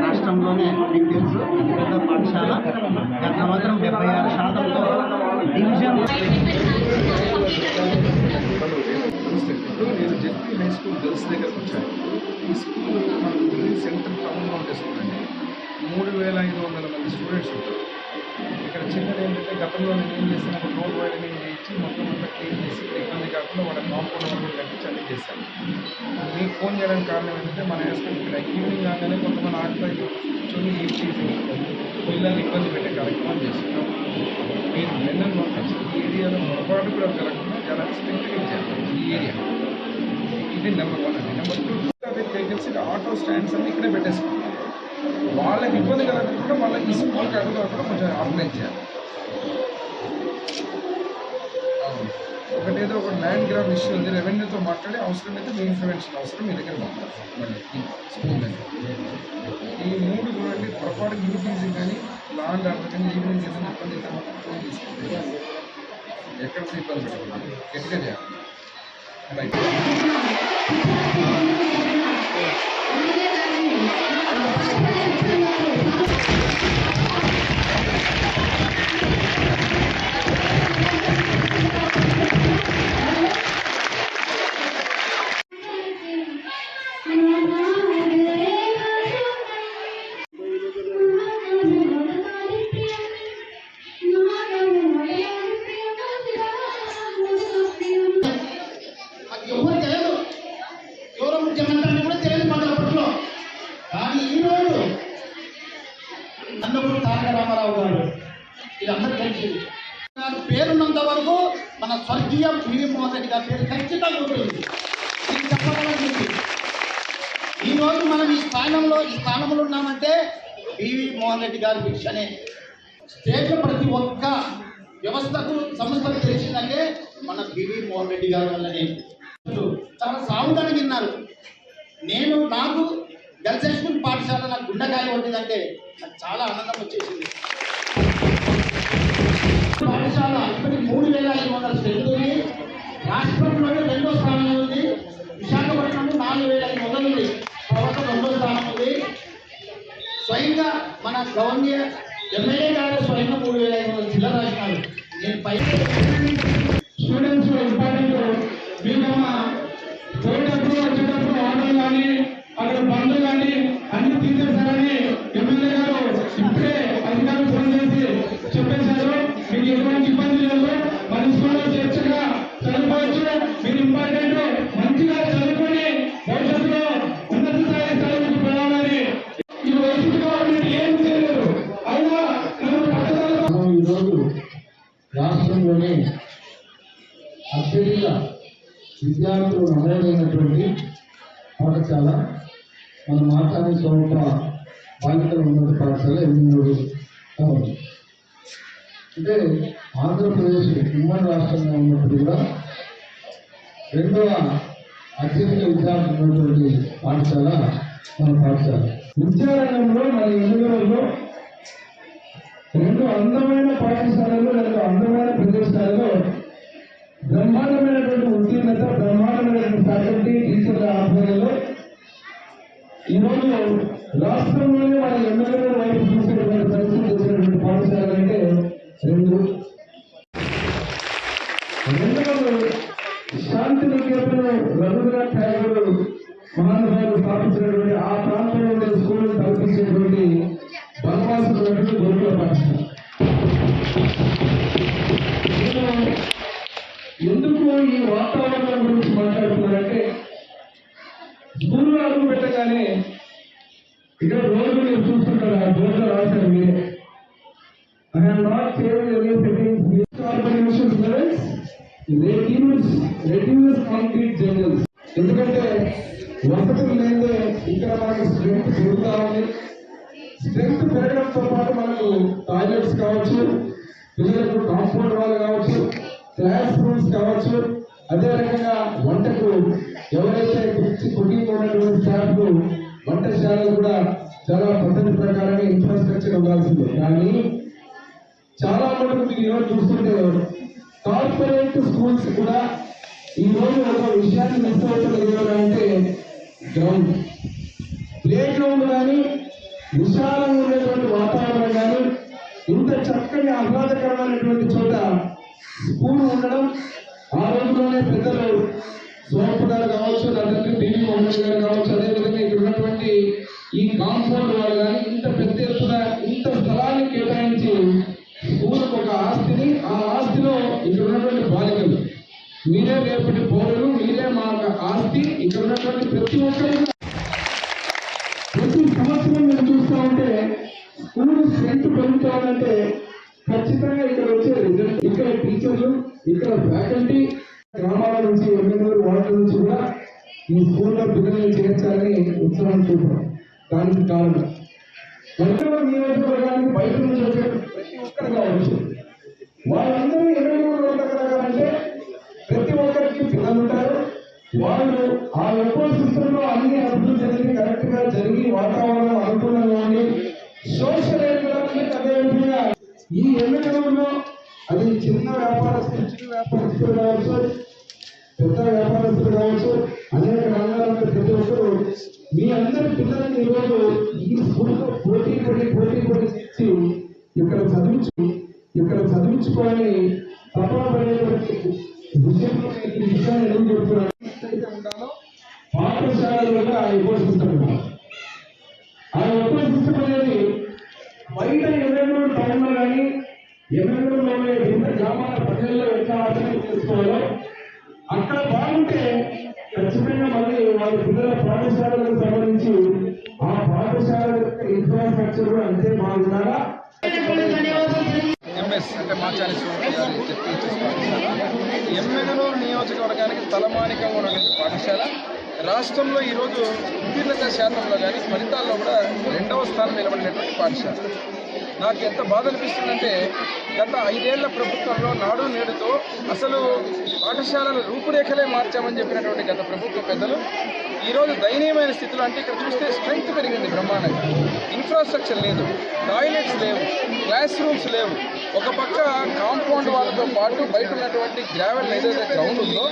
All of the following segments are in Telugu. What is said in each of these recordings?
రాష్ట్రంలోనే మీకు తెలుసు అతిపెద్ద పాఠశాల గత సంవత్సరం 76%తో డివిజన్. నేను జెడ్పీ హై స్కూల్ గర్ల్స్ దగ్గరకు వచ్చాను. ఈ స్కూల్ మనకు సెంట్రల్ టౌన్లో ఉండే స్కూల్ అండి. 3500 మంది స్టూడెంట్స్ ఉంటారు. ఇక్కడ చిన్నది ఏంటంటే గతంలో నేను ఏం చేశాను, రోడ్ వైడనింగ్ చేయించి మొత్తం అంతా క్లీన్ చేసి ఇబ్బంది కాకుండా వాళ్ళ కాంపౌండ్ కూడా కట్టించి అన్నీ చేశాను. మీకు ఫోన్ చేయడానికి కారణం ఏంటంటే మన హాస్టల్ ఇక్కడ ఈవినింగ్ కాగానే కొంతమంది ఆటలు కూర్చొని పిల్లల్ని ఇబ్బంది పెట్టే కార్యక్రమం చేస్తున్నాం. మీరు పిల్లల్ని పంపించి ఈ ఏరియాలో పొరపాటు కూడా జరగకుండా చాలా స్ట్రిక్ట్గా చేయాలి. ఈ ఏరియా ఇది నెంబర్ 1 అండి. నెంబర్ 2 వెహికల్స్ ఆటో స్టాండ్స్ అన్నీ ఇక్కడే పెట్టేసుకుంటాం. వాళ్ళకి ఇబ్బంది కలగకుండా వాళ్ళకి ఈ స్కూల్కి అడుగుతా కూడా కొంచెం ఆర్గనైజ్ చేయాలి. ఒకటేదో ఒక ల్యాండ్ గ్రాబ్ ఇష్యూ ఉంది, రెవెన్యూతో మాట్లాడి అవసరమైతే మీ ఇన్ఫర్మేషన్ అవసరం మీ దగ్గర మాట్లాడతారు. మళ్ళీ స్కూల్ దగ్గర ఈ 3 కూడా అండి. పొరపాటు యూటీజీ కానీ ల్యాండ్ ఆర్డర్ కానీ ఈవినింగ్ ఏదైనా ఇబ్బంది అయితే మాత్రం ఫోన్ తీసుకుంటే ఎక్కడ ఇబ్బంది పెట్టకూడదు, గట్టిగా చేయాలి. రైట్. రామారావు గారు ఇదందరూ తెలిసింది. పేరున్నంత వరకు మన స్వర్గీయ పివి మోహన్ రెడ్డి గారి పేరు ఖచ్చితంగా ఉంటుంది. ఇది చెప్పగలిగింది. ఈరోజు మనం ఈ స్థానంలో ఉన్నామంటే పివి మోహన్ రెడ్డి గారి భిక్షనే. స్టేట్లో ప్రతి ఒక్క వ్యవస్థకు సంస్థకు తెలిసిందంటే మన పివి మోహన్ రెడ్డి గారి వల్లనే. చాలా సాగుదని విన్నారు. నాకు గర్ల్స్ హై స్కూల్ పాఠశాల నాకు గుండెకాయ కొట్టిందంటే నాకు చాలా ఆనందం వచ్చేసింది. పాఠశాల ఇప్పటికి 3500 స్ట్రెంత్ ఉంది. రాష్ట్రంలోనే 2వ స్థానంలో ఉంది. విశాఖపట్నం 4500 ఉంది. ప్రభుత్వం 2వ స్థానం ఉంది. స్వయంగా మన గవర్నర్ ఎమ్మెల్యే గారు స్వయంగా 3500 జిల్లా రాసినారు. నేను పై స్టూడెంట్స్ ఇంపార్టెంట్. మీకమ్మా పోయేటప్పుడు వచ్చేటప్పుడు ఆటలు కానీ అక్కడ బండ్లు కానీ అన్ని తీసేశారని ఎమ్మెల్యే గారు ఇప్పుడే అధికారులు ఫోన్ చేసి చెప్పేశారు. మీకు ఎటువంటి ఇబ్బంది లేదు, మన స్కూల్లో చర్చగా చదువుకోవచ్చు. మీరు ఇంపార్టెంట్, మంచిగా చదువుకొని భవిష్యత్తులో ఉన్నత స్థాయి చదువుకు పోవాలని ఈ వయసు గవర్నమెంట్ ఏం చేయలేదు. అయినా ఈరోజు రాష్ట్రంలోనే అత్యధిక విద్యార్థులు నమోదైనటువంటి పాఠశాల మన మాతాని స్వరూప బాలికల ఉన్నత పాఠశాల 83 కావాలి. అంటే ఆంధ్రప్రదేశ్ ఉమ్మడి రాష్ట్రంగా ఉన్నప్పుడు కూడా 2వ అత్యధిక విద్యార్థులు ఉన్నటువంటి పాఠశాల మన పాఠశాల. విద్యారంగంలో మన ఎన్నికలలో 2 అందమైన పాఠశాలలో 2 అందమైన ప్రదేశాలలో బ్రహ్మాండమైనటువంటి ఉత్తీర్ణత, బ్రహ్మాండమైనటువంటి ఫ్యాకల్టీ, టీచర్ల ఆధ్వర్యంలో ఈరోజు రాష్ట్రంలోనే మన ఎమ్మెల్యేల వైపు చూసేటువంటి పరిస్థితి చేసినటువంటి పాఠశాలలు అంటే 2. శాంతి నికేతన్ రవీంద్రనాథ్ ఠాగూర్ మహానుభావులు స్థాపించినటువంటి ఆ ప్రాంతంలో ఉండే స్కూళ్ళను కల్పించేటువంటి బలవాసులటువంటి గురుకుల పాఠశాల. ఎందుకు ఈ వాతావరణం గురించి మాట్లాడుతున్నారంటే, స్కూల్లో అడుగు పెట్టగానే ఇక్కడ రోజు మీరు చూస్తుంటారు, ఆ బోర్డులో రాశారు మీరే. I am not saying any settings with organization students, reduce concrete jungles. ఎందుకంటే వసతులు లేదే ఇక్కడ మనకు స్ట్రెంత్ పెరుగుతా ఉంది. స్ట్రెంత్ పెరగడంతో పాటు మనకు టాయిలెట్స్ కావచ్చు, పిల్లలకు కాంపౌండ్ వాళ్ళు కావచ్చు, క్లాస్ రూమ్స్ కావచ్చు, అదే రకంగా వంటకు ఎవరైతే కుకింగ్ ఉన్నటువంటి స్టాఫ్ వంటశాలలు కూడా చాలా పద్ధతి ప్రకారంగా ఇన్ఫ్రాస్ట్రక్చర్ ఉండాల్సిందే. కానీ చాలా మటుకు మీరు ఈరోజు చూస్తుంటే కార్పొరేట్ స్కూల్స్ కూడా ఈ రోజు ఒక విషయాన్ని మిస్ అవుతుంది అంటే గ్రౌండ్, ప్లే గ్రౌండ్ కానీ విశాలంగా ఉండేటువంటి వాతావరణం కానీ ఇంత చక్కని ఆహ్లాదకరమైనటువంటి చోట స్కూల్ ఉండడం, ఆ రోజుల్లోనే పెద్దలు సోమప్ప గారు కావచ్చు, నా తండ్రి బీవీ మోహన్ గారు కావచ్చు, అదేవిధంగా ఇక్కడ ఉన్నటువంటి ఈ కాంపౌండ్ వాళ్ళు కానీ ఇంత పెద్ద ఎత్తున ఇంత స్థలాన్ని కేటాయించి స్కూల్కి ఒక ఆస్తిని, ఆ ఆస్తిలో ఇక్కడ ఉన్నటువంటి బాలికలు మీరే రేపటి పౌరులు, మీరే మా ఆస్తి. ఇక్కడ ఉన్నటువంటి ప్రతి ఒక్కరికి ప్రతి సంవత్సరం మీరు చూస్తూ ఉంటే స్కూల్ స్ట్రెంత్ పెరుగుతామంటే ఖచ్చితంగా ఇక్కడ వచ్చే రిజల్ట్, ఇక్కడ టీచర్లు, ఇక్కడ ఫ్యాకల్టీ, గ్రామాల నుంచి ఎమ్మెల్యేలు వార్డుల నుంచి కూడా ఈ స్కూల్లో పిల్లల్ని చేర్చాలని ఉత్సాహం చూపారు. దానికి కారణం మంత్రుల నియోజకవర్గానికి బయట నుంచి వచ్చే ప్రతి ఒక్కరు కావచ్చు, వాళ్ళందరూ ఎమ్మెల్యేలు ప్రతి ఒక్కరికి పిల్లలు ఉంటారు. వాళ్ళు ఆ ఎకో సిస్టమ్ లో అన్ని అభివృద్ధి జరిగి కరెక్ట్ గా జరిగి వాతావరణం అనుకూలంగా ఉండి సోషల్ డెవలప్మెంట్ అదేవిధంగా ఈ ఎన్నికలలో అది చిన్న వ్యాపారస్తులు కావచ్చు, పెద్ద వ్యాపారస్తులు కావచ్చు, అనేక రంగాల ప్రతి ఒక్కరు మీ అందరి పిల్లలకి ఈరోజు ఈ స్కూల్లో పోటీ ఇచ్చి ఇక్కడ చదివించుకోవాలని తప్పన పడేటువంటి విషయంలో ఈ విషయాన్ని ఎందుకు చెప్తున్నాను? ఉండాలో పాఠశాలలో కూడా ఆ ఎకో సిస్టమ్ ఉండాలి. ఆ ఎకో సిస్టమ్ అనేది బయట ఎమ్మెల్యేలు టౌన్లో కానీ ఎమ్మెల్యేలోనే వివిధ గ్రామాల ప్రజల్లో ఎట్లా ఆచరణ చేసుకోవాలో అక్కడ బాగుంటే ఖచ్చితంగా మళ్ళీ వాళ్ళ పిల్లల పాఠశాలకు సంబంధించి ఆ పాఠశాల యొక్క ఇన్ఫ్రాస్ట్రక్చర్ కూడా అంతే బాగుండాలా. ఎంఎస్ అంటే మాచాని ఎమ్మెగనూరు నియోజకవర్గానికి తలమానికంగా ఉన్నటువంటి పాఠశాల రాష్ట్రంలో ఈరోజు ఉత్తీర్ణత శాతంలో కానీ ఫలితాల్లో కూడా 2వ స్థానం నిలబడినటువంటి పాఠశాల. నాకు ఎంత బాధ అనిపిస్తుందంటే గత 5 ఏళ్ల ప్రభుత్వంలో నాడు నేడుతో అసలు పాఠశాలల రూపురేఖలే మార్చామని చెప్పినటువంటి గత ప్రభుత్వ పెద్దలు ఈరోజు దయనీయమైన స్థితిలో, అంటే ఇక్కడ చూస్తే స్ట్రెంగ్త్ పెరిగింది బ్రహ్మాండంగా, ఇన్ఫ్రాస్ట్రక్చర్ లేదు, టాయిలెట్స్ లేవు, క్లాస్ రూమ్స్ లేవు. ఒక పక్క కాంపౌండ్ వాళ్ళతో పాటు బయట ఉన్నటువంటి గ్రావెల్ ఏదైతే గ్రౌండ్ ఉందో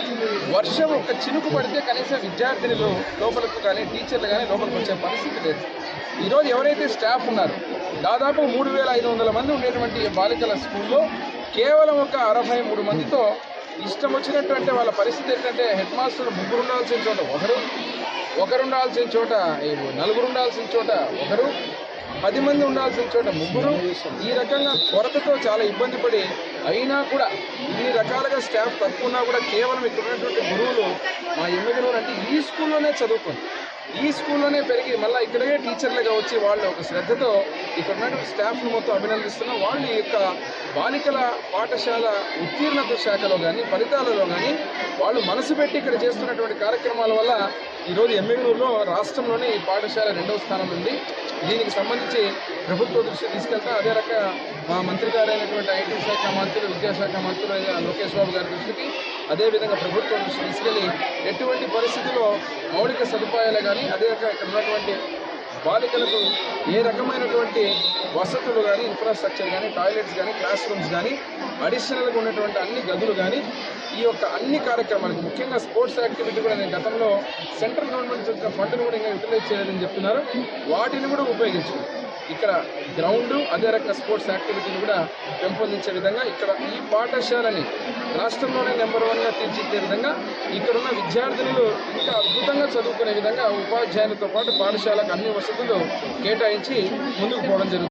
వర్షం ఒక చినుకు పడితే కనీసం విద్యార్థినులు లోపలకు కానీ టీచర్లు కానీ లోపలికి వచ్చే పరిస్థితి లేదు. ఈరోజు ఎవరైతే స్టాఫ్ ఉన్నారో దాదాపు 3500 మంది ఉండేటువంటి బాలికల స్కూల్లో కేవలం ఒక 63 మందితో ఇష్టం వచ్చినట్టు, అంటే వాళ్ళ పరిస్థితి ఏంటంటే హెడ్ మాస్టర్ 3 ఉండాల్సిన చోట ఒకరు ఉండాల్సిన చోట 4 ఉండాల్సిన చోట 10 మంది ఉండాల్సిన చోట 3, ఈ రకంగా కొరతతో చాలా ఇబ్బంది పడి అయినా కూడా ఇన్ని రకాలుగా స్టాఫ్ తక్కువ ఉన్నా కూడా కేవలం ఇక్కడ ఉన్నటువంటి గురువులు మా ఎమ్మెగనూరు అంటే ఈ స్కూల్లోనే చదువుకొని ఈ స్కూల్లోనే పెరిగి మళ్ళీ ఇక్కడే టీచర్లుగా వచ్చి వాళ్ళు ఒక శ్రద్ధతో ఇక్కడ ఉన్నటువంటి స్టాఫ్ను మొత్తం అభినందిస్తున్నాం. వాళ్ళు ఈ యొక్క బాలికల పాఠశాల ఉత్తీర్ణత శాఖలో కానీ ఫలితాలలో కానీ వాళ్ళు మనసు పెట్టి ఇక్కడ చేస్తున్నటువంటి కార్యక్రమాల వల్ల ఈరోజు ఎమ్మెగనూరులో రాష్ట్రంలోనే ఈ పాఠశాల 2వ స్థానం ఉంది. దీనికి సంబంధించి ప్రభుత్వ దృష్టి తీసుకెళ్తా అదే రకంగా మా మంత్రి గారైనటువంటి ఐటీ శాఖ మంత్రులు, విద్యాశాఖ మంత్రులు లోకేష్ బాబు గారి దృష్టికి, అదేవిధంగా ప్రభుత్వం దృష్టి తీసుకెళ్లి ఎటువంటి పరిస్థితుల్లో మౌలిక సదుపాయాలు కానీ అదే రకంగా ఇక్కడ ఉన్నటువంటి బాలికలకు ఏ రకమైనటువంటి వసతులు కానీ ఇన్ఫ్రాస్ట్రక్చర్ కానీ టాయిలెట్స్ కానీ క్లాస్ రూమ్స్ కానీ అడిషనల్గా ఉన్నటువంటి అన్ని గదులు కానీ ఈ యొక్క అన్ని కార్యక్రమాలకు ముఖ్యంగా స్పోర్ట్స్ యాక్టివిటీ కూడా నేను గతంలో సెంట్రల్ గవర్నమెంట్ యొక్క ఫండ్ను కూడా ఇంకా యూటిలైజ్ చేయలేదని చెప్తున్నారు. వాటిని కూడా ఉపయోగించుకుంటారు. ఇక్కడ గ్రౌండ్ అదే రకంగా స్పోర్ట్స్ యాక్టివిటీని కూడా పెంపొందించే విధంగా ఇక్కడ ఈ పాఠశాలని రాష్ట్రంలోనే నెంబర్ 1గా తీర్చిదిద్దే విధంగా ఇక్కడున్న విద్యార్థులు ఇంకా అద్భుతంగా చదువుకునే విధంగా ఉపాధ్యాయులతో పాటు పాఠశాలకు అన్ని వసతులు కేటాయించి ముందుకు పోవడం జరుగుతుంది.